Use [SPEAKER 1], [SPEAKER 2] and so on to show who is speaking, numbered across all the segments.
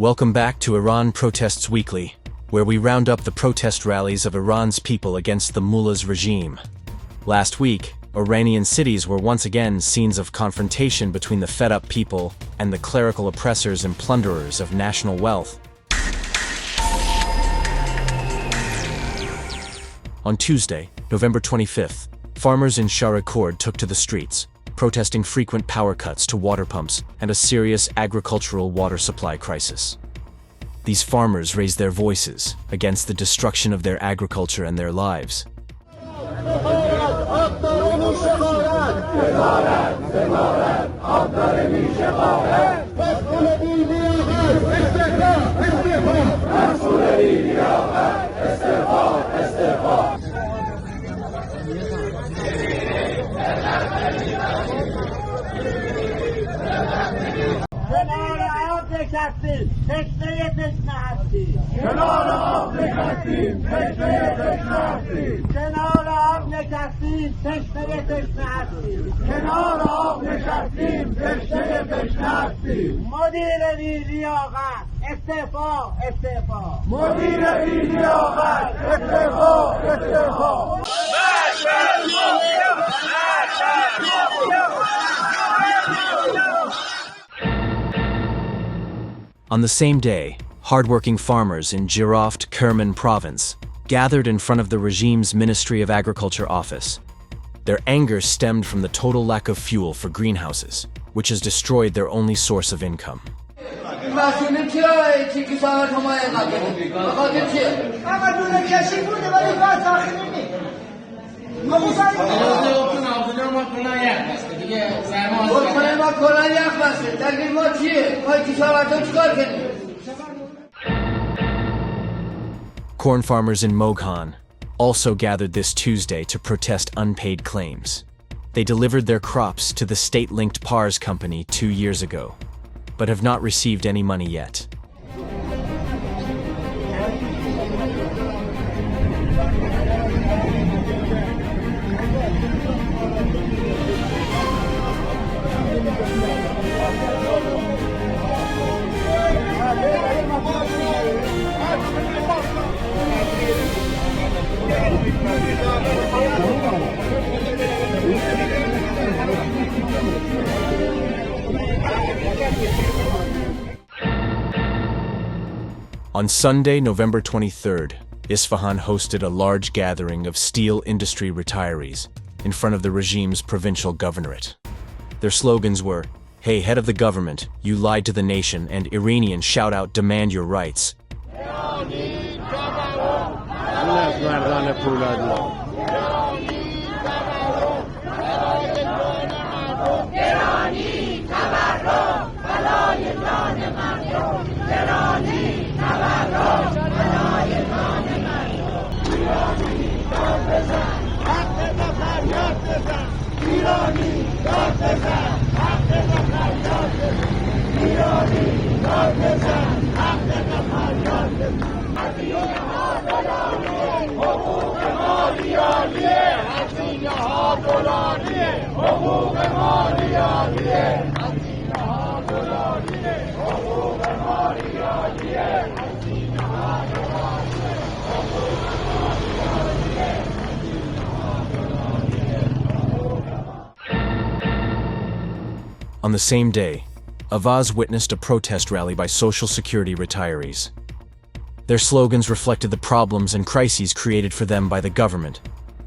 [SPEAKER 1] Welcome back to Iran Protests Weekly, where we round up the protest rallies of Iran's people against the mullah's regime. Last week, Iranian cities were once again scenes of confrontation between the fed-up people and the clerical oppressors and plunderers of national wealth. On Tuesday, November 25th, farmers in Shahr-e Kord took to the streets, protesting frequent power cuts to water pumps and a serious agricultural water supply crisis. These farmers raised their voices against the destruction of their agriculture and their lives. On the same day, hardworking farmers in Shahr-e Kerman province gathered in front of the regime's Ministry of Agriculture office. Their anger stemmed from the total lack of fuel for greenhouses, which has destroyed their only source of income. Corn farmers in Moghan also gathered this Tuesday to protest unpaid claims. They delivered their crops to the state-linked PARS company 2 years ago, but have not received any money yet. On Sunday, November 23rd, Isfahan hosted a large gathering of steel industry retirees in front of the regime's provincial governorate. Their slogans were, "Hey, head of the government, you lied to the nation," and Iranian shout-out, "Demand your rights." On the same day, Ahvaz witnessed a protest rally by Social Security retirees. Their slogans reflected the problems and crises created for them by the government,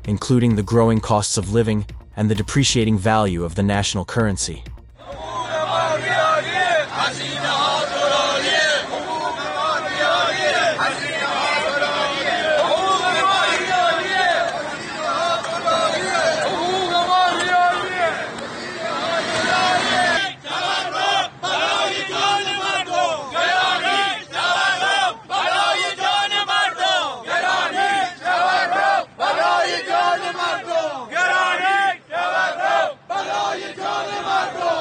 [SPEAKER 1] including the growing costs of living and the depreciating value of the national currency.
[SPEAKER 2] برای جان مردم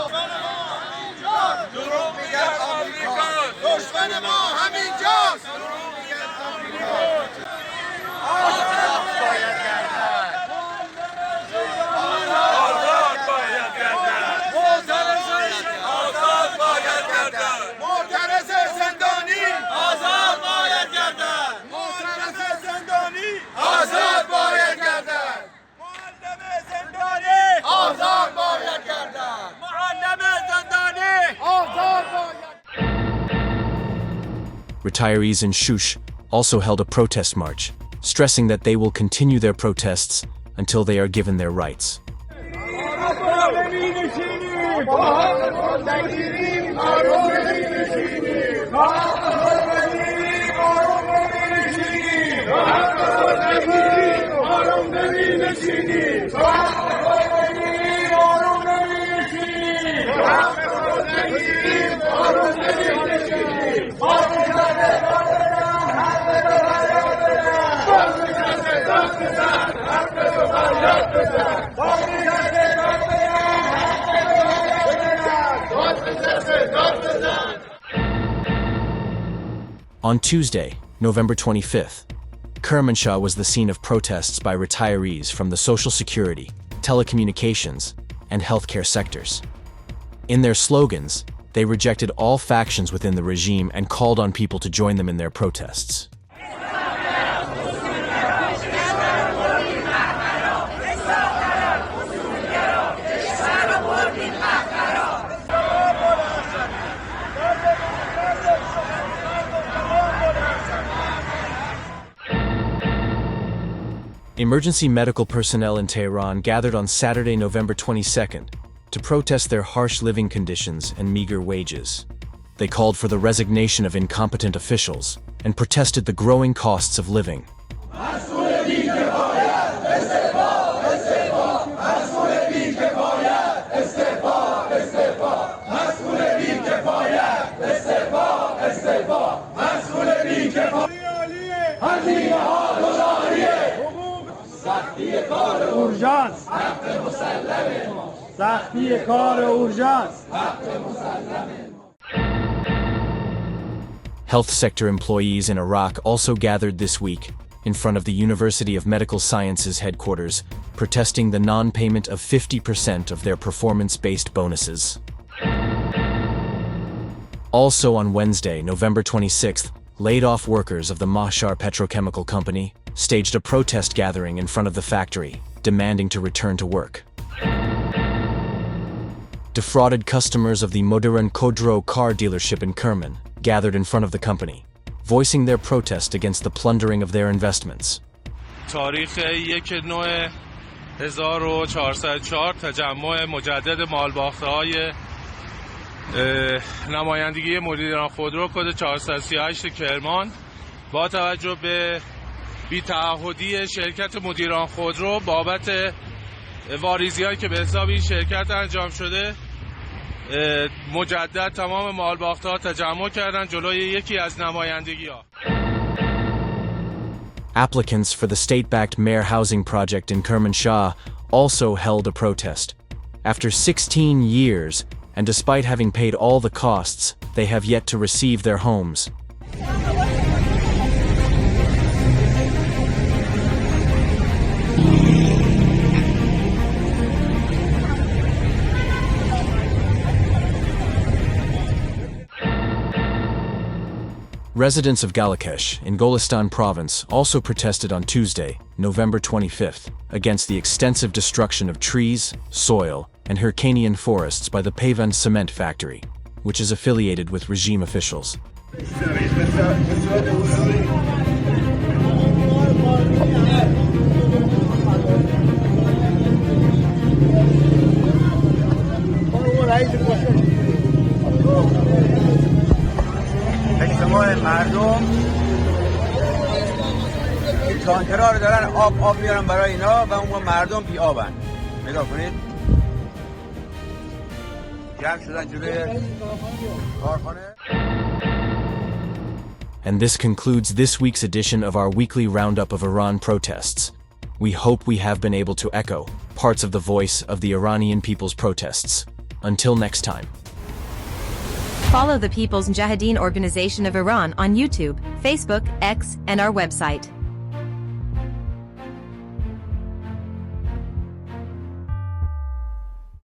[SPEAKER 1] Retirees in Shush also held a protest march, stressing that they will continue their protests until they are given their rights. On Tuesday, November 25th, Kermanshah was the scene of protests by retirees from the social security, telecommunications, and healthcare sectors. In their slogans, they rejected all factions within the regime and called on people to join them in their protests. Emergency medical personnel in Tehran gathered on Saturday, November 22nd, to protest their harsh living conditions and meager wages. They called for the resignation of incompetent officials and protested the growing costs of living. Health sector employees in Iraq also gathered this week in front of the University of Medical Sciences headquarters, protesting the non-payment of 50% of their performance-based bonuses. Also on Wednesday, November 26th, laid-off workers of the Mahshahr Petrochemical company staged a protest gathering in front of the factory, demanding to return to work. Defrauded customers of the Moghan car dealership in Kerman gathered in front of the company, voicing their protest against the plundering of their investments.
[SPEAKER 2] تاریخ 1404 تجمع مجدد مالباخته‌های نمایندگی مدیران خودرو کد 438 کرمان با توجه به بی‌تعهدی شرکت مدیران خودرو بابت واریزی‌هایی که به حساب این شرکت انجام شده مجدد تمام مالباخته‌ها تجمع کردن جلوی یکی از نمایندگی‌ها.
[SPEAKER 1] Applicants for the state-backed Mayor housing project in Kermanshah also held a protest. After 16 years, and despite having paid all the costs, they have yet to receive their homes. Residents of Galakesh in Golistan province also protested on Tuesday, November 25th, against the extensive destruction of trees, soil, and Hyrcanian forests by the Pavan cement factory, which is affiliated with regime officials.
[SPEAKER 3] مردم تانکرها رو دارن آب میارن برای اینا و اون مردم بی آبن. نگاه کنید جمع شدن جلوی کارخانه.
[SPEAKER 1] And this concludes this week's edition of our weekly roundup of Iran protests. We hope we have been able to echo parts of the voice of the Iranian people's protests. Until next time.
[SPEAKER 4] Follow the People's Mujahideen Organization of Iran on YouTube, Facebook, X, and our website.